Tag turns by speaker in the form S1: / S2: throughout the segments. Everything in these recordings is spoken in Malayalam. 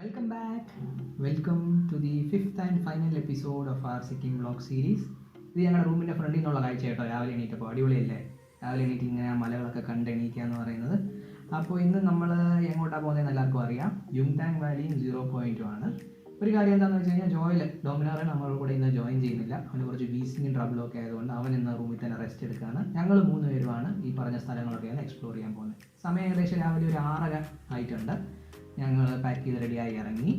S1: Welcome back. Welcome to the fifth and final episode of our Sikkim vlog series. ഇത് ഞങ്ങളുടെ റൂമിൻ്റെ ഫ്രണ്ടിൽ നിന്നുള്ള കാഴ്ച കേട്ടോ. രാവിലെ എണീറ്റപ്പോൾ അടിപൊളിയല്ലേ? രാവിലെ എണീറ്റ് ഇങ്ങനെ മലകളൊക്കെ കണ്ട് എണീക്കുക എന്ന് പറയുന്നത്. അപ്പോൾ ഇന്ന് നമ്മൾ എങ്ങോട്ടാണ് പോകുന്നതെന്ന് എല്ലാവർക്കും അറിയാം. യുംതാങ് വാലിയും 0.2 ആണ്. ഒരു കാര്യം എന്താണെന്ന് വെച്ച് കഴിഞ്ഞാൽ ജോയിൽ ഡോമിനാറെ നമ്മുടെ കൂടെ ഇന്ന് ജോയിൻ ചെയ്യുന്നില്ല. അവന് കുറച്ച് വീസിങ്ങും ട്രബിളൊക്കെ ആയതുകൊണ്ട് അവൻ ഇന്ന് റൂമിൽ തന്നെ റെസ്റ്റ് എടുക്കുകയാണ്. ഞങ്ങൾ 3 പേരുമാണ് ഈ പറഞ്ഞ സ്ഥലങ്ങളൊക്കെയാണ് എക്സ്പ്ലോർ ചെയ്യാൻ പോകുന്നത്. സമയം ഏകദേശം രാവിലെ ഒരു 6:30 ആയിട്ടുണ്ട്. ഞങ്ങൾ പാക്ക് ചെയ്ത് റെഡിയായി ഇറങ്ങി.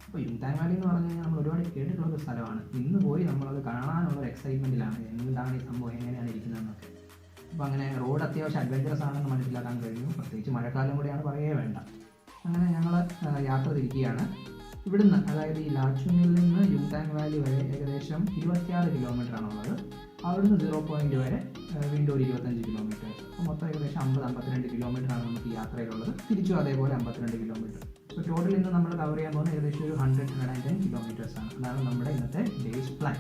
S1: അപ്പോൾ യുംതാങ് വാലി എന്ന് പറഞ്ഞു കഴിഞ്ഞാൽ നമ്മൾ ഒരുപാട് കേട്ടിട്ടുള്ളൊരു സ്ഥലമാണ്. ഇന്ന് പോയി നമ്മളത് കാണാനുള്ളൊരു എക്സൈറ്റ്മെൻറ്റിലാണ്. എന്താണ് ഈ സംഭവം, എങ്ങനെയാണ് ഇരിക്കുന്നതെന്നൊക്കെ. അപ്പോൾ അങ്ങനെ റോഡ് അത്യാവശ്യം അഡ്വഞ്ചറസ് ആണെന്ന് മനസ്സിലാക്കാൻ കഴിഞ്ഞു. പ്രത്യേകിച്ച് മഴക്കാലം കൂടിയാണ് പറയേ വേണ്ട. അങ്ങനെ ഞങ്ങൾ യാത്ര തിരിക്കുകയാണ്. ഇവിടുന്ന്, അതായത് ഈ ലാച്ചുങ്ങിൽ നിന്ന് യുംതാങ് വാലി വരെ ഏകദേശം 26 കിലോമീറ്ററാണുള്ളത്. അവിടുന്ന് 0.2 വരെ വീണ്ടും ഒരു 25 കിലോമീറ്റേഴ്സ്. അപ്പോൾ മൊത്തം ഏകദേശം 50-52 കിലോമീറ്ററാണ് നമുക്ക് യാത്രയിലുള്ളത്. തിരിച്ചും അതേപോലെ 52 കിലോമീറ്റർ. അപ്പോൾ ടോട്ടൽ ഇന്ന് നമ്മൾ കവർ ചെയ്യാൻ പോകുന്നത് ഏകദേശം ഒരു 110 കിലോമീറ്റേഴ്സാണ്. അതാണ് നമ്മുടെ ഇന്നത്തെ ഡേയ്സ് പ്ലാൻ.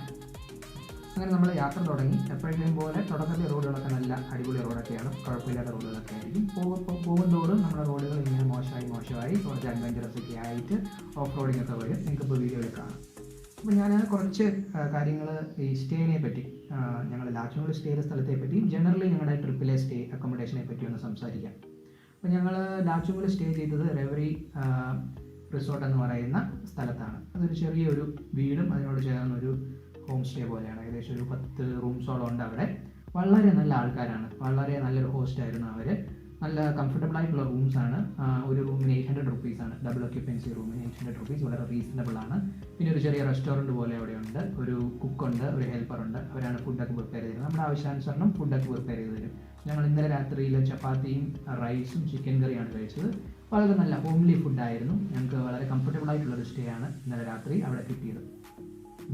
S1: അങ്ങനെ നമ്മൾ യാത്ര തുടങ്ങി. എപ്പോഴേക്കും പോലെ തുടക്കത്തിൽ റോഡുകളൊക്കെ നല്ല അടിപൊളി റോഡൊക്കെയാണ്, കുഴപ്പമില്ലാത്ത റോഡുകളൊക്കെ ആയിരിക്കും. പോകുന്തോറും നമ്മുടെ റോഡുകൾ ഇങ്ങനെ മോശമായി കുറച്ച് അഡ്വഞ്ചറസ് ഒക്കെ ആയിട്ട് ഓഫ് റോഡിംഗ് ഒക്കെ വരും. നിങ്ങൾക്കിപ്പോൾ വീഡിയോയിൽ കാണാം. അപ്പോൾ ഞാൻ കുറച്ച് കാര്യങ്ങൾ ഈ സ്റ്റേനെ പറ്റി, ഞങ്ങൾ ലാച്ചുങ്ങിൽ സ്റ്റേ ചെയ്ത സ്ഥലത്തെ പറ്റി, ജനറലി ഞങ്ങളുടെ ട്രിപ്പിലെ സ്റ്റേ അക്കോമഡേഷനെ പറ്റി ഒന്ന് സംസാരിക്കാം. അപ്പോൾ ഞങ്ങൾ ലാച്ചുങ്ങിൽ സ്റ്റേ ചെയ്തത് റെവറി റിസോർട്ട് എന്ന് പറയുന്ന സ്ഥലത്താണ്. അതൊരു ചെറിയൊരു വീടും അതിനോട് ചേർന്നൊരു ഹോം സ്റ്റേ പോലെയാണ്. ഏകദേശം ഒരു 10 റൂംസോളം ഉണ്ട് അവിടെ. വളരെ നല്ല ആൾക്കാരാണ്, വളരെ നല്ലൊരു ഹോസ്റ്റായിരുന്നു അവർ. നല്ല കംഫർട്ടബിൾ ആയിട്ടുള്ള റൂംസാണ്. ഒരു റൂമിന് 800 റുപ്പീസാണ്. ഡബിൾ ഒക്യുപ്പൻസി റൂമിന് 800 റുപ്പീസ് വളരെ റീസണബിൾ ആണ്. പിന്നെ ഒരു ചെറിയ റെസ്റ്റോറൻറ്റ് പോലെ അവിടെ ഉണ്ട്. ഒരു കുക്കുണ്ട്, ഒരു ഹെൽപ്പറുണ്ട്. അവരാണ് ഫുഡൊക്കെ പ്രിപ്പയർ ചെയ്തത്. നമ്മുടെ ആവശ്യാനുസരണം ഫുഡൊക്കെ പ്രിപ്പയർ ചെയ്ത് തരും. ഞങ്ങൾ ഇന്നലെ രാത്രിയിൽ ചപ്പാത്തിയും റൈസും ചിക്കൻ കറിയാണ് കഴിച്ചത്. വളരെ നല്ല ഹോംലി ഫുഡായിരുന്നു. ഞങ്ങൾക്ക് വളരെ കംഫർട്ടബിൾ ആയിട്ടുള്ളൊരു സ്റ്റേ ആണ് ഇന്നലെ രാത്രി അവിടെ കിട്ടിയത്.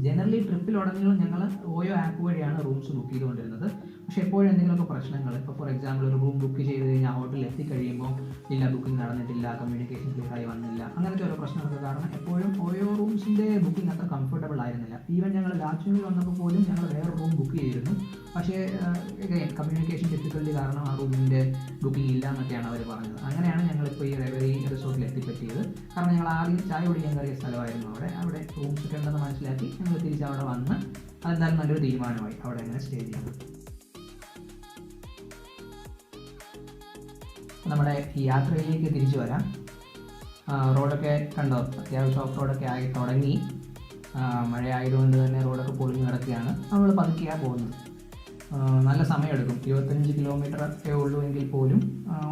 S1: ജനറലി ട്രിപ്പിലുടനീളം ഞങ്ങൾ ഓയോ ആപ്പ് വഴിയാണ് റൂംസ് ബുക്ക് ചെയ്തുകൊണ്ടിരുന്നത്. പക്ഷേ എപ്പോഴും എന്തെങ്കിലുമൊക്കെ പ്രശ്നങ്ങൾ, ഇപ്പോൾ ഫോർ എക്സാമ്പിൾ ഒരു റൂം ബുക്ക് ചെയ്ത് കഴിഞ്ഞാൽ ഹോട്ടലിൽ എത്തിക്കഴിയുമ്പോൾ ഇല്ല, ബുക്കിംഗ് നടന്നിട്ടില്ല, കമ്മ്യൂണിക്കേഷൻ ക്ലിയറായി വന്നില്ല, അങ്ങനത്തെ ഓരോ പ്രശ്നങ്ങളൊക്കെ കാരണം എപ്പോഴും ഓയോ റൂംസിൻ്റെ ബുക്കിംഗ് അത്ര കംഫർട്ടബിൾ ആയിരുന്നില്ല. ഈവൻ ഞങ്ങൾ ലാച്ചുങ്ങിൽ വന്നപ്പോൾ പോലും ഞങ്ങൾ വേറെ റൂം ബുക്ക് ചെയ്തിരുന്നു. പക്ഷേ കമ്മ്യൂണിക്കേഷൻ ഡിഫിക്കൽറ്റി കാരണം ആ റൂമിൻ്റെ ബുക്കിംഗ് ഇല്ല എന്നൊക്കെയാണ് അവർ പറഞ്ഞത്. അങ്ങനെയാണ് ഞങ്ങളിപ്പോൾ ഈ റെവറി റിസോർട്ടിൽ എത്തിപ്പറ്റിയത്. കാരണം ഞങ്ങൾ ആദ്യം ചായ കുടിക്കാൻ കയറിയ സ്ഥലമായിരുന്നു. അവിടെ റൂംസ് ഒക്കെ ഉണ്ടെന്ന് മനസ്സിലാക്കി ഞങ്ങൾ തിരിച്ച് അവിടെ വന്ന് അതെന്തായാലും നല്ലൊരു തീരുമാനമായി അവിടെ അങ്ങനെ സ്റ്റേ ചെയ്യുന്നത്. നമ്മുടെ ഈ യാത്രയിലേക്ക് തിരിച്ചു വരാം. റോഡൊക്കെ കണ്ടോ, അത്യാവശ്യം ഓഫ് റോഡൊക്കെ ആയി തുടങ്ങി. മഴ ആയതുകൊണ്ട് തന്നെ റോഡൊക്കെ പൊളിഞ്ഞ് കിടക്കുകയാണ്. നമ്മൾ പതുക്കെയാണ് പോകുന്നത്. നല്ല സമയമെടുക്കും. 25 കിലോമീറ്റർ ഒക്കെ ഉള്ളൂ എങ്കിൽ പോലും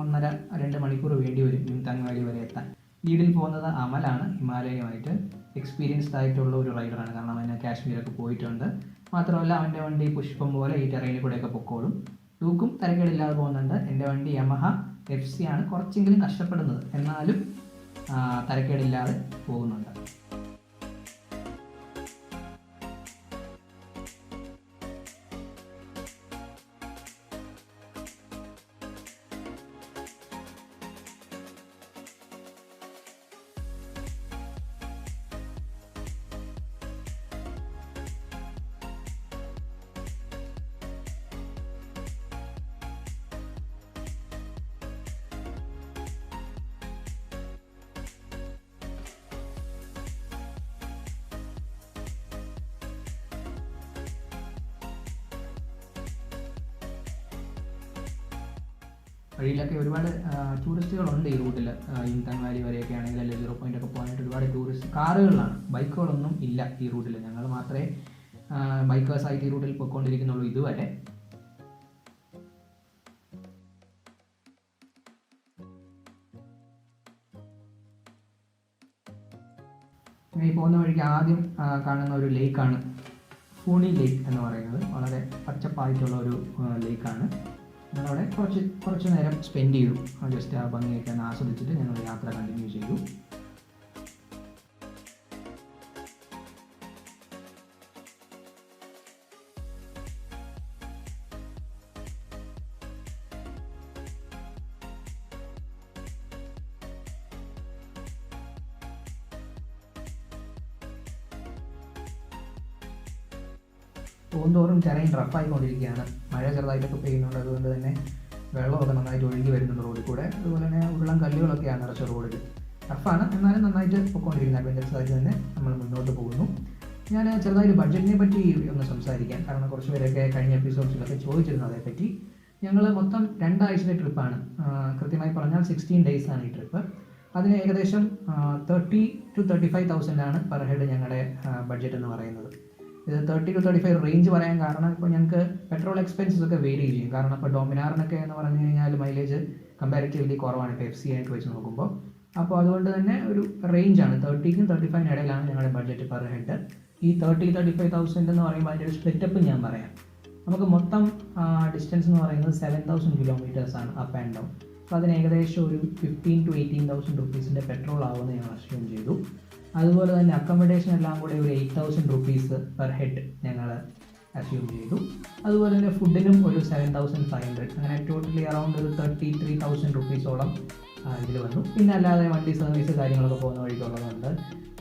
S1: 1.5-2 മണിക്കൂർ വേണ്ടി വരും യുംതാങ് വാലി വരെ എത്താൻ. ലീഡിൽ പോകുന്നത് അമലാണ്. ഹിമാലയനുമായിട്ട് എക്സ്പീരിയൻസ്ഡ് ആയിട്ടുള്ള ഒരു റൈഡറാണ്. കാരണം അവന് കാശ്മീരൊക്കെ പോയിട്ടുണ്ട്. മാത്രമല്ല അവൻ്റെ വണ്ടി പുഷ്പം പോലെ ഈ ടെറൈനിൽ കൂടെയൊക്കെ പൊക്കോളും. ലൂക്കും തരക്കേടില്ലാതെ പോകുന്നുണ്ട്. എൻ്റെ വണ്ടി യമഹ FC ആണ്. കുറച്ചെങ്കിലും കഷ്ടപ്പെടുന്നത്, എന്നാലും തരക്കേടില്ലാതെ പോകുന്നുണ്ട്. വഴിയിലൊക്കെ ഒരുപാട് ടൂറിസ്റ്റുകളുണ്ട് ഈ റൂട്ടിൽ. യുംതാങ് വാലി വരെയൊക്കെ ആണെങ്കിൽ അല്ലെങ്കിൽ 0.2 ഒക്കെ പോകാനായിട്ട് ഒരുപാട് ടൂറിസ്റ്റ് കാറുകളിലാണ്. ബൈക്കുകളൊന്നും ഇല്ല ഈ റൂട്ടിൽ. ഞങ്ങൾ മാത്രമേ ബൈക്കേഴ്സായിട്ട് ഈ റൂട്ടിൽ പോയിക്കൊണ്ടിരിക്കുന്നുള്ളൂ ഇതുവരെ. ഈ പോകുന്ന വഴിക്ക് ആദ്യം കാണുന്ന ഒരു ലേക്കാണ് ഫൂണി ലേക്ക് എന്ന് പറയുന്നത്. വളരെ പച്ചപ്പായിട്ടുള്ള ഒരു ലേക്കാണ്. ഞങ്ങളവിടെ കുറച്ച് നേരം സ്പെൻഡ് ചെയ്തു. ജസ്റ്റ് ആ ഭംഗിയൊക്കെ ഒന്ന് ആസ്വദിച്ചിട്ട് ഞങ്ങൾ യാത്ര കണ്ടിന്യൂ ചെയ്തു. പോകുന്തോറും ടെറൈൻ റഫായിക്കൊണ്ടിരിക്കുകയാണ്. മഴ ചെറുതായിട്ടൊക്കെ പെയ്യുന്നുണ്ട്. അതുകൊണ്ട് തന്നെ വെള്ളമൊക്കെ നന്നായിട്ട് ഒഴുകി വരുന്നുണ്ട് റോഡിൽ കൂടെ. അതുപോലെ തന്നെ ഉരുളൻ കല്ലുകളൊക്കെയാണ് നിറച്ച റോഡിൽ. ടഫാണ്, എന്നാലും നന്നായിട്ട് പോയിക്കൊണ്ടിരിക്കുന്ന അഡ്വഞ്ചറസ് ആയിട്ട് തന്നെ നമ്മൾ മുന്നോട്ട് പോകുന്നു. ഞാൻ ചെറുതായിട്ട് ബഡ്ജറ്റിനെ പറ്റി ഒന്ന് സംസാരിക്കാം, കാരണം കുറച്ച് പേരൊക്കെ കഴിഞ്ഞ എപ്പിസോഡ്സിലൊക്കെ ചോദിച്ചിരുന്നു അതേപ്പറ്റി. ഞങ്ങൾ മൊത്തം 2 ആഴ്ചത്തെ ട്രിപ്പാണ്, കൃത്യമായി പറഞ്ഞാൽ 16 days ആണ് ഈ ട്രിപ്പ്. അതിന് ഏകദേശം 30,000 to 35,000 ആണ് പെർ ഹെഡ് ഞങ്ങളുടെ ബഡ്ജറ്റ് എന്ന് പറയുന്നത്. ഇത് 30 to 35 റേഞ്ച് പറയാൻ കാരണം ഇപ്പോൾ ഞങ്ങൾക്ക് പെട്രോൾ എക്സ്പെൻസസ് ഒക്കെ വേരി ചെയ്യും. കാരണം ഇപ്പോൾ ഡോമിനാറിനൊക്കെ എന്ന് പറഞ്ഞു കഴിഞ്ഞാൽ മൈലേജ് കമ്പാരിറ്റീവ്ലി കുറവാണ് ഇപ്പോൾ FC ആയിട്ട് വെച്ച് നോക്കുമ്പോൾ. അപ്പോൾ അതുകൊണ്ട് തന്നെ ഒരു റേഞ്ചാണ് 30ക്കും 35 ഇടയിലാണ് ഞങ്ങളുടെ ബഡ്ജറ്റ് പെർ ഹെഡ്. ഈ 30,000-35,000 എന്ന് പറയുമ്പോൾ അതിൻ്റെ ഒരു സ്പ്ലിറ്റപ്പ് ഞാൻ പറയാം. നമുക്ക് മൊത്തം ഡിസ്റ്റൻസ് എന്ന് പറയുന്നത് 7,000 kilometers ആണ് അപ്പ് ആൻഡ് ഡൗൺ. അപ്പോൾ അതിന് ഏകദേശം ഒരു 15,000 to 18,000 rupees പെട്രോൾ ആവുമെന്ന് ഞങ്ങൾ അസ്യൂം ചെയ്തു. അതുപോലെ തന്നെ അക്കോമഡേഷൻ എല്ലാം കൂടെ ഒരു 8,000 rupees പെർ ഹെഡ് ഞങ്ങൾ അസ്യൂം ചെയ്തു. അതുപോലെ തന്നെ ഫുഡിനും ഒരു 7,500, അങ്ങനെ ടോട്ടലി അറൗണ്ട് ഒരു 33,000 rupees-ഓളം ഇതിൽ വന്നു. പിന്നെ അല്ലാതെ വണ്ടി സർവീസ് കാര്യങ്ങളൊക്കെ പോകുന്ന വഴിക്കുള്ളതുണ്ട്,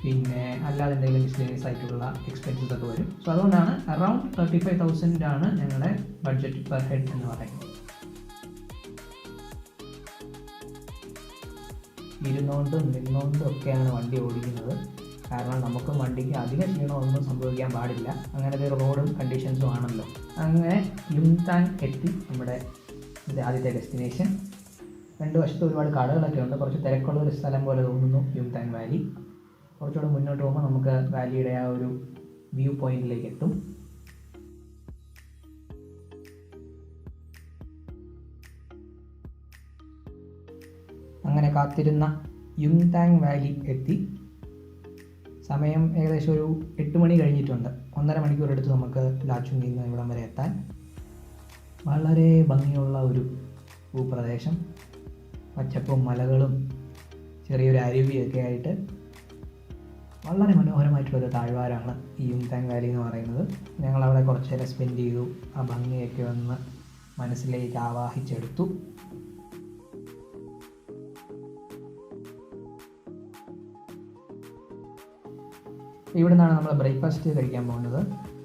S1: പിന്നെ അല്ലാതെ എന്തെങ്കിലും മിസ്ലേനിയസ് ആയിട്ടുള്ള എക്സ്പെൻസസ് ഒക്കെ വരും. സോ അതുകൊണ്ടാണ് അറൗണ്ട് 35,000 ആണ് ഞങ്ങളുടെ ബഡ്ജറ്റ് പെർ ഹെഡ് എന്ന് പറയുന്നത്. ഇരുന്നുകൊണ്ടും നിന്നുകൊണ്ടും ഒക്കെയാണ് വണ്ടി ഓടിക്കുന്നത്, കാരണം നമുക്ക് വണ്ടിക്ക് അധിക ക്ഷീണമൊന്നും സംഭവിക്കാൻ പാടില്ല. അങ്ങനത്തെ ഒരു റോഡും കണ്ടീഷൻസും ആണല്ലോ. അങ്ങനെ യുംതാങ് എത്തി, നമ്മുടെ ആദ്യത്തെ ഡെസ്റ്റിനേഷൻ. 2 വശത്ത് ഒരുപാട് കടകളൊക്കെ ഉണ്ട്, കുറച്ച് തിരക്കുള്ളൊരു സ്ഥലം പോലെ തോന്നുന്നു യുംതാങ് വാലി. കുറച്ചുകൂടെ മുന്നോട്ട് പോകുമ്പോൾ നമുക്ക് വാലിയുടെ ആ ഒരു വ്യൂ പോയിന്റിലേക്ക് എത്തും. അങ്ങനെ കാത്തിരുന്ന യുംതാങ് വാലി എത്തി. സമയം ഏകദേശം ഒരു 8 മണി കഴിഞ്ഞിട്ടുണ്ട്. 1.5 മണിക്കൂർ എടുത്ത് നമുക്ക് ലാച്ചുങ്ങിൽ നിന്ന് ഇവിടം വരെ എത്താൻ. വളരെ ഭംഗിയുള്ള ഒരു ഭൂപ്രദേശം, പച്ചപ്പും മലകളും ചെറിയൊരു അരുവിയൊക്കെ ആയിട്ട് വളരെ മനോഹരമായിട്ടുള്ളൊരു താഴ്വാരമാണ് ഈ യുംതാങ് വാലി എന്ന് പറയുന്നത്. ഞങ്ങളവിടെ കുറച്ച് നേരം സ്പെൻഡ് ചെയ്തു, ആ ഭംഗിയൊക്കെ ഒന്ന് മനസ്സിലേക്ക് ആവാഹിച്ചെടുത്തു. ഇവിടെ നിന്നാണ് നമ്മൾ ബ്രേക്ക്ഫാസ്റ്റ് കഴിക്കാൻ പോകുന്നത്.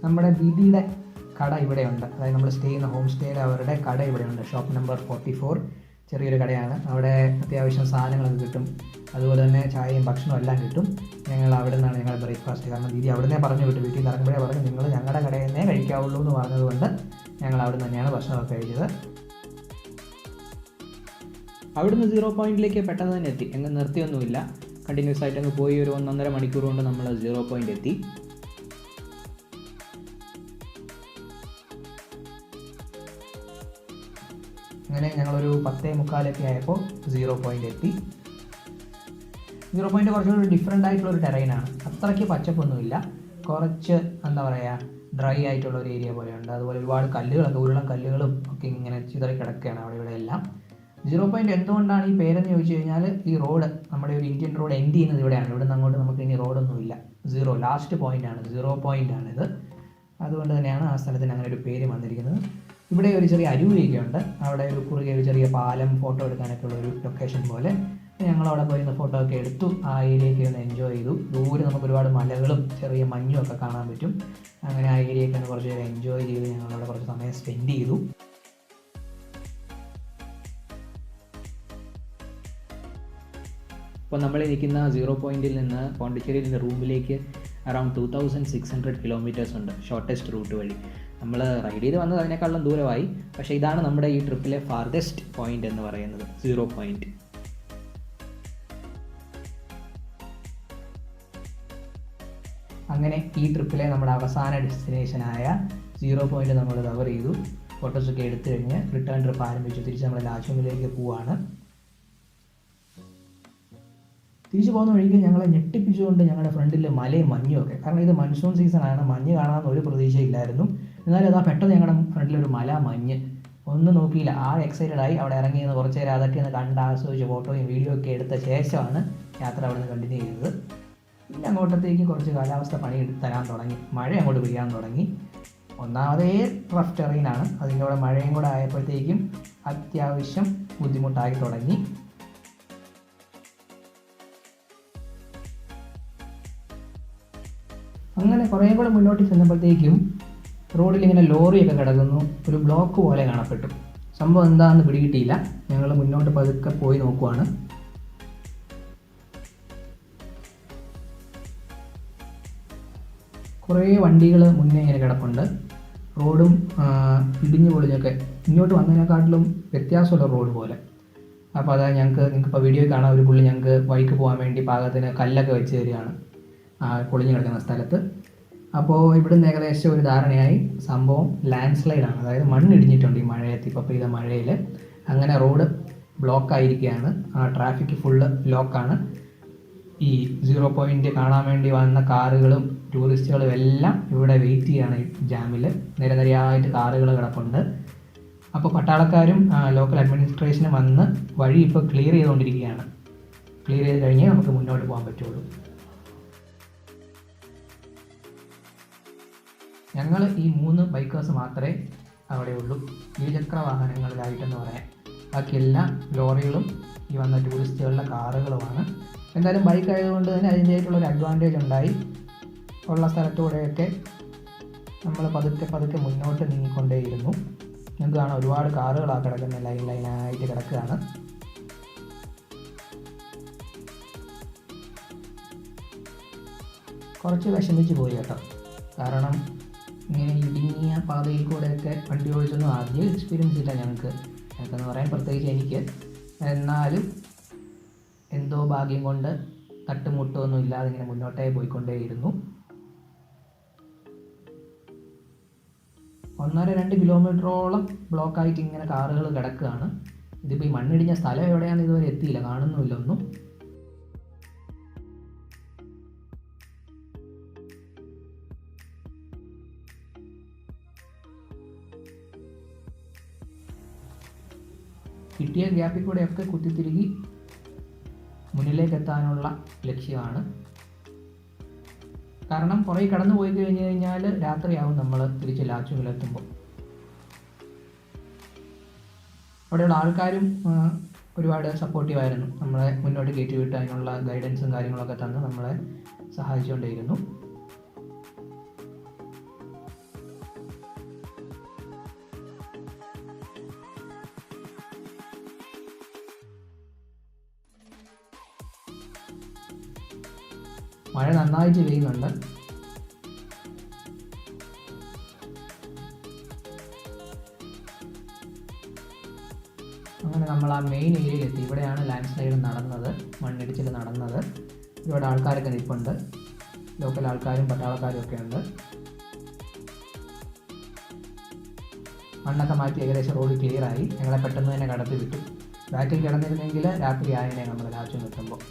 S1: നമ്മുടെ ദീദിയുടെ കട ഇവിടെയുണ്ട്, അതായത് നമ്മൾ സ്റ്റേ ചെയ്യുന്ന ഹോം സ്റ്റേയുടെ അവരുടെ കട ഇവിടെയുണ്ട്. ഷോപ്പ് നമ്പർ 44, ചെറിയൊരു കടയാണ്. അവിടെ അത്യാവശ്യം സാധനങ്ങളൊക്കെ കിട്ടും, അതുപോലെ തന്നെ ചായയും ഭക്ഷണവും എല്ലാം കിട്ടും. ഞങ്ങൾ അവിടെ നിന്നാണ് ഞങ്ങൾ ബ്രേക്ക്ഫാസ്റ്റ്, കാരണം ദീദി അവിടെ നിന്നേ പറഞ്ഞു വിട്ടു, വീട്ടിൽ നിന്ന് ഇറങ്ങുമ്പോഴേ പറഞ്ഞു നിങ്ങൾ ഞങ്ങളുടെ കടയിൽ നിന്നേ കഴിക്കാവുള്ളൂ എന്ന് പറഞ്ഞതുകൊണ്ട് ഞങ്ങൾ അവിടെ നിന്ന് തന്നെയാണ് ഭക്ഷണമൊക്കെ കഴിച്ചത്. അവിടുന്ന് 0 പോയിന്റിലേക്ക് പെട്ടെന്ന് തന്നെ എത്തി, എങ്ങ് നിർത്തിയൊന്നുമില്ല. കണ്ടിന്യൂസ് ആയിട്ട് അങ്ങ് പോയി ഒരു 1.5 മണിക്കൂർ കൊണ്ട് നമ്മൾ 0 പോയിന്റ് എത്തി. അങ്ങനെ ഞങ്ങളൊരു 10:45 ആയപ്പോൾ 0 പോയിന്റ് എത്തി. 0 പോയിന്റ് കുറച്ചുകൂടി ഡിഫറെൻ്റ് ആയിട്ടുള്ളൊരു ടെറൈനാണ്. അത്രയ്ക്ക് പച്ചപ്പൊന്നുമില്ല, കുറച്ച് എന്താ പറയുക ഡ്രൈ ആയിട്ടുള്ള ഒരു ഏരിയ പോലെയുണ്ട്. അതുപോലെ ഒരുപാട് കല്ലുകളൊക്കെ, ഉരുളൻ കല്ലുകളും ഒക്കെ ഇങ്ങനെ ചിതറി കിടക്കുകയാണ് അവിടെ ഇവിടെ എല്ലാം. 0 പോയിന്റ് എന്തുകൊണ്ടാണ് ഈ പേരെന്ന് ചോദിച്ചു കഴിഞ്ഞാൽ, ഈ റോഡ് നമ്മുടെ ഒരു ഇന്ത്യൻ റോഡ് എൻഡ് ചെയ്യുന്നത് ഇവിടെയാണ്. ഇവിടെ നിന്ന് അങ്ങോട്ട് നമുക്ക് ഇനി റോഡൊന്നുമില്ല, 0 ലാസ്റ്റ് പോയിൻ്റാണ്, 0 പോയിൻ്റാണിത്. അതുകൊണ്ട് തന്നെയാണ് ആ സ്ഥലത്തിന് അങ്ങനെ ഒരു പേര് വന്നിരിക്കുന്നത്. ഇവിടെ ഒരു ചെറിയ അരുവിയൊക്കെ ഉണ്ട്, അവിടെ ഒരു കുറുകെ ഒരു ചെറിയ പാലം, ഫോട്ടോ എടുക്കാനൊക്കെ ഉള്ള ഒരു ലൊക്കേഷൻ പോലെ. ഞങ്ങളവിടെ പോയിരുന്ന ഫോട്ടോ ഒക്കെ എടുത്തു, ആ ഏരിയയൊക്കെ ഒന്ന് എൻജോയ് ചെയ്തു. ദൂരെ നമുക്ക് ഒരുപാട് മലകളും ചെറിയ മഞ്ഞും ഒക്കെ കാണാൻ പറ്റും. അങ്ങനെ ആ ഏരിയയൊക്കെ ഒന്ന് കുറച്ച് നേരം എൻജോയ് ചെയ്ത് ഞങ്ങളവിടെ കുറച്ച് സമയം സ്പെൻഡ് ചെയ്തു. ഇപ്പോൾ നമ്മൾ നിൽക്കുന്ന 0 പോയിന്റിൽ നിന്ന് പോണ്ടിച്ചേരിയിൽ റൂമിലേക്ക് അറൗണ്ട് 2,600 kilometers ഉണ്ട്, ഷോർട്ടസ്റ്റ് റൂട്ട് വഴി. നമ്മൾ റൈഡ് ചെയ്ത് വന്നത് അതിനേക്കാളും ദൂരമായി, പക്ഷേ ഇതാണ് നമ്മുടെ ഈ ട്രിപ്പിലെ ഫാർദസ്റ്റ് പോയിന്റ് എന്ന് പറയുന്നത്, 0 പോയിന്റ്. അങ്ങനെ ഈ ട്രിപ്പിലെ നമ്മുടെ അവസാന ഡെസ്റ്റിനേഷനായ 0 പോയിന്റ് നമ്മൾ കവർ ചെയ്തു. ഫോട്ടോസൊക്കെ എടുത്തു കഴിഞ്ഞ് റിട്ടേൺ ട്രിപ്പ് ആരംഭിച്ചു. തിരിച്ച് നമ്മൾ ലാച്ചുങ്ങിലേക്ക് പോവുകയാണ്. തിരിച്ചു പോകുന്ന വഴിക്ക് ഞങ്ങളെ ഞെട്ടിപ്പിച്ചുകൊണ്ട് ഞങ്ങളുടെ ഫ്രണ്ടിൽ മലയും മഞ്ഞും ഒക്കെ, കാരണം ഇത് മൺസൂൺ സീസണാണ്, മഞ്ഞ് കാണാമെന്ന് ഒരു പ്രതീക്ഷയില്ലായിരുന്നു. എന്നാലും അതാ പെട്ടെന്ന് ഞങ്ങളുടെ ഫ്രണ്ടിലൊരു മല മഞ്ഞ്, ഒന്നും നോക്കിയില്ല, ആ എക്സൈറ്റഡ് ആയി അവിടെ ഇറങ്ങിയെന്ന് കുറച്ച് നേരം അതൊക്കെ ഒന്ന് കണ്ട് ആസ്വദിച്ച് ഫോട്ടോയും വീഡിയോ ഒക്കെ എടുത്ത ശേഷമാണ് യാത്ര അവിടെ നിന്ന് കണ്ടിന്യൂ ചെയ്തത്. പിന്നെ അങ്ങോട്ടത്തേക്ക് കുറച്ച് കാലാവസ്ഥ പണി തരാൻ തുടങ്ങി, മഴ അങ്ങോട്ട് പെയ്യാൻ തുടങ്ങി. ഒന്നാമതേ റഫ് ടെറൈനാണ്, അതിൻ്റെ കൂടെ മഴയും കൂടെ ആയപ്പോഴത്തേക്കും അത്യാവശ്യം ബുദ്ധിമുട്ടായി തുടങ്ങി. അങ്ങനെ കുറേ കൂടെ മുന്നോട്ട് ചെന്നപ്പോഴത്തേക്കും റോഡിൽ ഇങ്ങനെ ലോറിയൊക്കെ കിടക്കുന്നു, ഒരു ബ്ലോക്ക് പോലെ കാണപ്പെട്ടു. സംഭവം എന്താണെന്ന് പിടികിട്ടിയില്ല. ഞങ്ങൾ മുന്നോട്ട് പതുക്കെ പോയി നോക്കുവാണ്. കുറേ വണ്ടികൾ മുന്നേ ഇങ്ങനെ കിടപ്പുണ്ട്. റോഡും ഇടിഞ്ഞു പൊളിഞ്ഞൊക്കെ ഇങ്ങോട്ട് വന്നതിനെക്കാട്ടിലും വ്യത്യാസമുള്ള റോഡ് പോലെ. അപ്പോൾ അതാ നിങ്ങൾക്കിപ്പോൾ വീഡിയോ കാണാൻ ഒരു പുള്ളി ഞങ്ങൾക്ക് വഴിക്ക് പോകാൻ വേണ്ടി പാകത്തിന് കല്ലൊക്കെ വെച്ച് തരികയാണ് പൊളിഞ്ഞു കിടക്കുന്ന സ്ഥലത്ത്. അപ്പോൾ ഇവിടുന്ന് ഏകദേശം ഒരു ധാരണയായി സംഭവം ലാൻഡ് സ്ലൈഡാണ്, അതായത് മണ്ണിടിഞ്ഞിട്ടുണ്ട് ഈ മഴയത്ത്, ഇപ്പോൾ പെയ്ത മഴയിൽ. അങ്ങനെ റോഡ് ബ്ലോക്കായിരിക്കുകയാണ്, ട്രാഫിക് ഫുള്ള് ലോക്കാണ്. ഈ 0 പോയിൻ്റ് കാണാൻ വേണ്ടി വന്ന കാറുകളും ടൂറിസ്റ്റുകളും എല്ലാം ഇവിടെ വെയിറ്റ് ചെയ്യുകയാണ് ഈ ജാമിൽ. നിരനിരയായിട്ട് കാറുകൾ കിടപ്പുണ്ട്. അപ്പോൾ പട്ടാളക്കാരും ലോക്കൽ അഡ്മിനിസ്ട്രേഷനും വന്ന് വഴി ഇപ്പോൾ ക്ലിയർ ചെയ്തുകൊണ്ടിരിക്കുകയാണ്. ക്ലിയർ ചെയ്ത് കഴിഞ്ഞേ നമുക്ക് മുന്നോട്ട് പോകാൻ പറ്റുള്ളൂ. ഞങ്ങൾ ഈ 3 ബൈക്കേഴ്സ് മാത്രമേ അവിടെ ഉള്ളൂ, ഇരുചക്ര വാഹനങ്ങളിലായിട്ടെന്ന് പറയാം. ബാക്കി എല്ലാ ലോറികളും ഈ വന്ന ടൂറിസ്റ്റുകളുടെ കാറുകളുമാണ്. എന്തായാലും ബൈക്ക് ആയതുകൊണ്ട് തന്നെ അതിൻ്റെതായിട്ടുള്ളൊരു അഡ്വാൻറ്റേജ് ഉണ്ടായി. ഉള്ള സ്ഥലത്തൂടെയൊക്കെ നമ്മൾ പതുക്കെ മുന്നോട്ട് നീങ്ങിക്കൊണ്ടേയിരുന്നു. നിങ്ങൾക്ക് കാണാം ഒരുപാട് കാറുകളാണ് കിടക്കുന്നത്, ലൈനായിട്ട് കിടക്കുകയാണ്. കുറച്ച് വിഷമിച്ച് പോയി കേട്ടോ, കാരണം ഇങ്ങനെ ഇടുങ്ങിയ പാതയിൽ കൂടെയൊക്കെ വണ്ടി ഓടിച്ചൊന്നും ആദ്യം എക്സ്പീരിയൻസ് ഇല്ല ഞങ്ങൾക്കെന്ന് പറയാൻ, പ്രത്യേകിച്ച് എനിക്ക്. എന്നാലും എന്തോ ഭാഗ്യം കൊണ്ട് തട്ടുമുട്ടൊന്നും ഇല്ലാതെ ഇങ്ങനെ മുന്നോട്ടേ പോയിക്കൊണ്ടേയിരുന്നു. 1.5-2 കിലോമീറ്ററോളം ബ്ലോക്കായിട്ട് ഇങ്ങനെ കാറുകൾ കിടക്കുകയാണ്. ഇതിപ്പോൾ ഈ മണ്ണിടിഞ്ഞ സ്ഥലം എവിടെയാണെന്ന് ഇതുവരെ എത്തിയില്ല, കാണുന്നുമില്ല ഒന്നും. കിട്ടിയ ഗ്യാപ്പിൽ കൂടെയൊക്കെ കുത്തിത്തിരുകി മുന്നിലേക്ക് എത്താനുള്ള ലക്ഷ്യമാണ്. കാരണം കുറേ കടന്നു പോയി കഴിഞ്ഞ് കഴിഞ്ഞാൽ രാത്രിയാവും നമ്മൾ തിരിച്ച് ലാച്ചുങ്ങിലെത്തുമ്പോൾ. അവിടെയുള്ള ആൾക്കാരും ഒരുപാട് സപ്പോർട്ടീവായിരുന്നു, നമ്മളെ മുന്നോട്ട് കയറ്റി വിട്ട് അതിനുള്ള ഗൈഡൻസും കാര്യങ്ങളൊക്കെ തന്ന് നമ്മളെ സഹായിച്ചുകൊണ്ടേയിരുന്നു. മഴ നന്നായിട്ട് പെയ്യുന്നുണ്ട്. അങ്ങനെ നമ്മൾ ആ മെയിൻ ഏരിയയിലെത്തി. ഇവിടെയാണ് ലാൻഡ് സ്ലൈഡ് നടന്നത്, മണ്ണിടിച്ചിൽ നടന്നത്. ഇവിടെ ആൾക്കാരൊക്കെ നിൽപ്പുണ്ട്, ലോക്കൽ ആൾക്കാരും പട്ടാളക്കാരും ഒക്കെ ഉണ്ട്. മണ്ണൊക്കെ മാറ്റി ഏകദേശം റോഡ് ക്ലിയറായി. ഞങ്ങളെ പെട്ടെന്ന് തന്നെ കടത്തി വിട്ടു. ബാക്കിൽ കിടന്നിരുന്നെങ്കിൽ രാത്രി ആയതിനെ നമ്മൾ ലാച്ചു നിൽക്കുമ്പോൾ.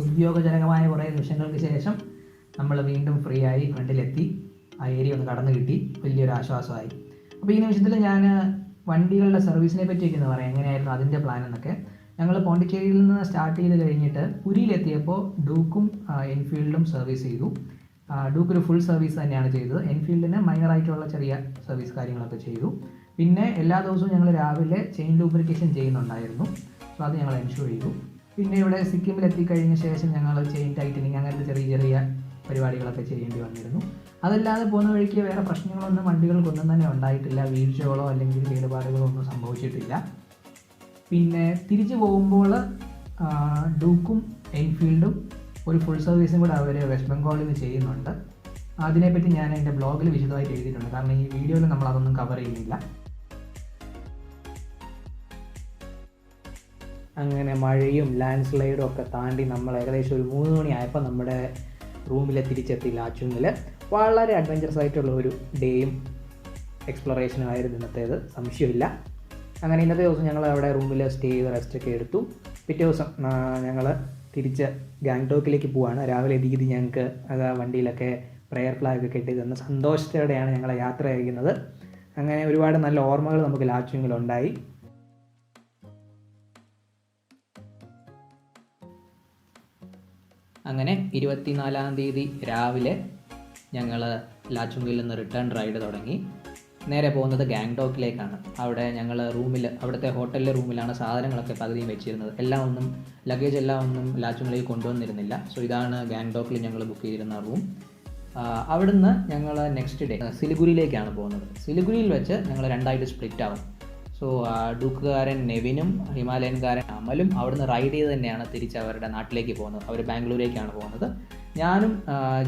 S1: ഉദ്യോഗജനകമായ കുറേ നിമിഷങ്ങൾക്ക് ശേഷം നമ്മൾ വീണ്ടും ഫ്രീ ആയി ഫ്രണ്ടിലെത്തി. ആ ഏരിയ ഒന്ന് കടന്നു കിട്ടി, വലിയൊരു ആശ്വാസമായി. അപ്പോൾ ഈ നിമിഷത്തിൽ ഞാൻ വണ്ടികളുടെ സർവീസിനെ പറ്റിയൊക്കെ എന്ന് പറയാം, എങ്ങനെയായിരുന്നു അതിൻ്റെ പ്ലാൻ എന്നൊക്കെ. ഞങ്ങൾ പോണ്ടിച്ചേരിയിൽ നിന്ന് സ്റ്റാർട്ട് ചെയ്ത് കഴിഞ്ഞിട്ട് പുരിയിലെത്തിയപ്പോൾ ഡൂക്കും എൻഫീൽഡും സർവീസ് ചെയ്തു. ഡൂക്ക് ഒരു ഫുൾ സർവീസ് തന്നെയാണ് ചെയ്തത്. എൻഫീൽഡിന് മൈനറായിട്ടുള്ള ചെറിയ സർവീസ് കാര്യങ്ങളൊക്കെ ചെയ്തു. പിന്നെ എല്ലാ ദിവസവും ഞങ്ങൾ രാവിലെ ചെയിൻ ലൂബ്രിക്കേഷൻ ചെയ്യുന്നുണ്ടായിരുന്നു, സോ അത് ഞങ്ങൾ എൻഷുർ ചെയ്തു. പിന്നെ ഇവിടെ സിക്കിമിൽ എത്തിക്കഴിഞ്ഞ ശേഷം ഞങ്ങൾ ചെയിൻ ടൈറ്റനിങ് അങ്ങനത്തെ ചെറിയ പരിപാടികളൊക്കെ ചെയ്യേണ്ടി വന്നിരുന്നു. അതല്ലാതെ പോകുന്ന വഴിക്ക് വേറെ പ്രശ്നങ്ങളൊന്നും വണ്ടികൾക്കൊന്നും തന്നെ ഉണ്ടായിട്ടില്ല. വീഴ്ചകളോ അല്ലെങ്കിൽ കേടുപാടുകളോ ഒന്നും സംഭവിച്ചിട്ടില്ല. പിന്നെ തിരിച്ചു പോകുമ്പോൾ ഡൂക്കും എൻഫീൽഡും ഒരു ഫുൾ സർവീസും കൂടെ അവർ വെസ്റ്റ് ബംഗാളിൽ നിന്ന് ചെയ്യുന്നുണ്ട്. അതിനെപ്പറ്റി ഞാൻ എൻ്റെ ബ്ലോഗിൽ വിശദമായിട്ട് എഴുതിയിട്ടുണ്ട്, കാരണം ഈ വീഡിയോയിൽ നമ്മൾ അതൊന്നും കവർ ചെയ്യുന്നില്ല. അങ്ങനെ മഴയും ലാൻഡ് സ്ലൈഡും ഒക്കെ താണ്ടി നമ്മൾ ഏകദേശം ഒരു 3 മണിയായപ്പോൾ നമ്മുടെ റൂമിൽ തിരിച്ചെത്തി ലാച്ചുങ്ങിൽ. വളരെ അഡ്വഞ്ചറസ് ആയിട്ടുള്ള ഒരു ഡേയും എക്സ്പ്ലോറേഷനും ആയിരുന്നു ഇന്നത്തേത്, സംശയമില്ല. അങ്ങനെ ഇന്നത്തെ ദിവസം ഞങ്ങൾ അവിടെ റൂമിൽ സ്റ്റേ ചെയ്ത് റെസ്റ്റൊക്കെ എടുത്തു. പിറ്റേ ദിവസം ഞങ്ങൾ തിരിച്ച് ഗാങ്ടോക്കിലേക്ക് പോവുകയാണ്. രാവിലെ ദീദി ഞങ്ങൾക്ക് വണ്ടിയിലൊക്കെ പ്രെയർ ഫ്ലാഗ് കെട്ടി തന്ന സന്തോഷത്തോടെയാണ് ഞങ്ങളെ യാത്ര അയക്കുന്നത്. അങ്ങനെ ഒരുപാട് നല്ല ഓർമ്മകൾ നമുക്ക് ലാച്ചുങ്ങിലുണ്ടായി. അങ്ങനെ 24-ാം തീയതി രാവിലെ ഞങ്ങൾ ലാച്ചുങ്ങിൽ നിന്ന് റിട്ടേൺ റൈഡ് തുടങ്ങി. നേരെ പോകുന്നത് ഗാങ്ടോക്കിലേക്കാണ്. അവിടെ ഞങ്ങൾ അവിടുത്തെ ഹോട്ടലിലെ റൂമിലാണ് സാധനങ്ങളൊക്കെ പകുതിയും വെച്ചിരുന്നത്. ലഗേജ് എല്ലാം ഒന്നും ലാച്ചുങ്ങിലേക്ക് കൊണ്ടുവന്നിരുന്നില്ല. സോ ഇതാണ് ഗാങ്ടോക്കിൽ ഞങ്ങൾ ബുക്ക് ചെയ്തിരുന്ന റൂം. അവിടുന്ന് ഞങ്ങൾ നെക്സ്റ്റ് ഡേ സിലിഗുരിയിലേക്കാണ് പോകുന്നത്. സിലിഗുരിയിൽ വെച്ച് ഞങ്ങൾ 2ആയിട്ട് സ്പ്ലിറ്റ് ആവും. സോ ഡൂക്കുകാരൻ നെവിനും ഹിമാലയൻകാരൻ അമലും അവിടുന്ന് റൈഡ് ചെയ്ത് തന്നെയാണ് തിരിച്ച് അവരുടെ നാട്ടിലേക്ക് പോകുന്നത്. അവർ ബാംഗ്ലൂരേക്കാണ് പോകുന്നത്. ഞാനും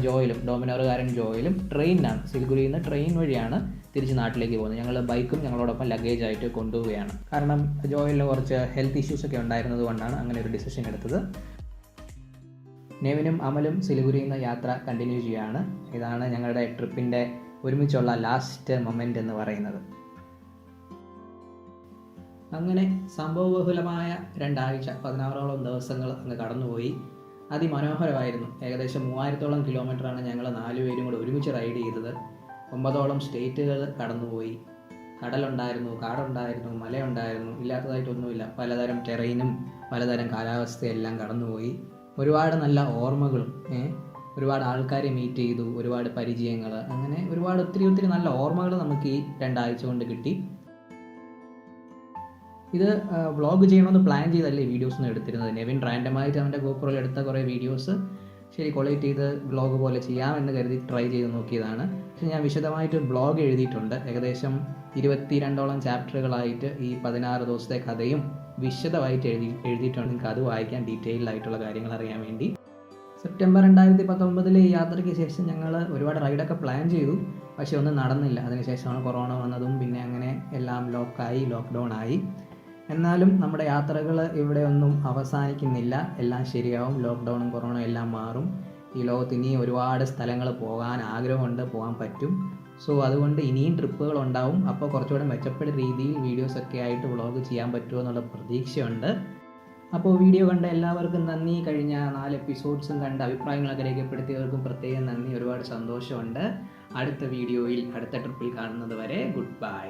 S1: ജോയിലും, ഡോമിനോറുകാരൻ ജോയിലും ട്രെയിനിനാണ്, സിലിഗുരിയിൽ നിന്ന് ട്രെയിൻ വഴിയാണ് തിരിച്ച് നാട്ടിലേക്ക് പോകുന്നത്. ഞങ്ങൾ ബൈക്കും ഞങ്ങളോടൊപ്പം ലഗേജായിട്ട് കൊണ്ടുപോവുകയാണ്. കാരണം ജോയിലിന് കുറച്ച് ഹെൽത്ത് ഇഷ്യൂസൊക്കെ ഉണ്ടായിരുന്നത് കൊണ്ടാണ് അങ്ങനെ ഒരു ഡിസിഷൻ എടുത്തത്. നെവിനും അമലും സിലിഗുരിയിൽ നിന്ന് യാത്ര കണ്ടിന്യൂ ചെയ്യുകയാണ്. ഇതാണ് ഞങ്ങളുടെ ട്രിപ്പിൻ്റെ ഒരുമിച്ചുള്ള ലാസ്റ്റ് മൊമെൻ്റ് എന്ന് പറയുന്നത്. അങ്ങനെ സംഭവബഹുലമായ 2 ആഴ്ച, 16ഓളം ദിവസങ്ങൾ അങ്ങ് കടന്നുപോയി. അതിമനോഹരമായിരുന്നു. ഏകദേശം 3000ഓളം കിലോമീറ്ററാണ് ഞങ്ങൾ 4 പേരും കൂടെ ഒരുമിച്ച് റൈഡ് ചെയ്തത്. 9ഓളം സ്റ്റേറ്റുകൾ കടന്നുപോയി. കടലുണ്ടായിരുന്നു, കാടുണ്ടായിരുന്നു, മലയുണ്ടായിരുന്നു, ഇല്ലാത്തതായിട്ടൊന്നുമില്ല. പലതരം ടെറൈനും പലതരം കാലാവസ്ഥയെല്ലാം കടന്നുപോയി. ഒരുപാട് നല്ല ഓർമ്മകളും ഒരുപാട് ആൾക്കാരെ മീറ്റ് ചെയ്തു, ഒരുപാട് പരിചയങ്ങൾ, അങ്ങനെ ഒത്തിരി നല്ല ഓർമ്മകൾ നമുക്ക് ഈ 2 ആഴ്ച കൊണ്ട് കിട്ടി. ഇത് വ്ളോഗ് ചെയ്യണമെന്ന് പ്ലാൻ ചെയ്തല്ലേ വീഡിയോസൊന്നും എടുത്തിരുന്നത്. നെവിൻ റാൻഡമായിട്ട് അവൻ്റെ ഗോപ്രോയിൽ എടുത്ത കുറേ വീഡിയോസ് കൊളക്ട് ചെയ്ത് വ്ളോഗ് പോലെ ചെയ്യാമെന്ന് കരുതി ട്രൈ ചെയ്ത് നോക്കിയതാണ്. പക്ഷേ ഞാൻ വിശദമായിട്ട് വ്ളോഗ് എഴുതിയിട്ടുണ്ട്. ഏകദേശം 22ഓളം ചാപ്റ്ററുകളായിട്ട് ഈ 16 ദിവസത്തെ കഥയും വിശദമായിട്ട് എഴുതിയിട്ടുണ്ട്. നിങ്ങൾക്ക് അത് വായിക്കാൻ, ഡീറ്റെയിൽഡ് ആയിട്ടുള്ള കാര്യങ്ങൾ അറിയാൻ വേണ്ടി. സെപ്റ്റംബർ 2019 ഈ യാത്രയ്ക്ക് ശേഷം ഞങ്ങൾ ഒരുപാട് റൈഡൊക്കെ പ്ലാൻ ചെയ്തു. പക്ഷേ ഒന്നും നടന്നില്ല. അതിനുശേഷമാണ് കൊറോണ വന്നതും പിന്നെ അങ്ങനെ എല്ലാം ലോക്ക്ഡൗൺ ആയി. എന്നാലും നമ്മുടെ യാത്രകൾ ഇവിടെ ഒന്നും അവസാനിക്കുന്നില്ല. എല്ലാം ശരിയാവും. ലോക്ക്ഡൗണും കൊറോണയും എല്ലാം മാറും. ഈ ലോകത്ത് ഇനിയും ഒരുപാട് സ്ഥലങ്ങൾ പോകാൻ ആഗ്രഹമുണ്ട്, പോകാൻ പറ്റും. സോ അതുകൊണ്ട് ഇനിയും ട്രിപ്പുകൾ ഉണ്ടാവും. അപ്പോൾ കുറച്ചുകൂടെ മെച്ചപ്പെട്ട രീതിയിൽ വീഡിയോസൊക്കെ ആയിട്ട് വ്ളോഗ് ചെയ്യാൻ പറ്റുമോ എന്നുള്ള പ്രതീക്ഷയുണ്ട്. അപ്പോൾ വീഡിയോ കണ്ട എല്ലാവർക്കും നന്ദി. കഴിഞ്ഞ 4 എപ്പിസോഡ്സും കണ്ട അഭിപ്രായങ്ങളൊക്കെ രേഖപ്പെടുത്തിയവർക്കും പ്രത്യേകം നന്ദി. ഒരുപാട് സന്തോഷമുണ്ട്. അടുത്ത വീഡിയോയിൽ, അടുത്ത ട്രിപ്പിൽ കാണുന്നത് വരെ ഗുഡ് ബൈ.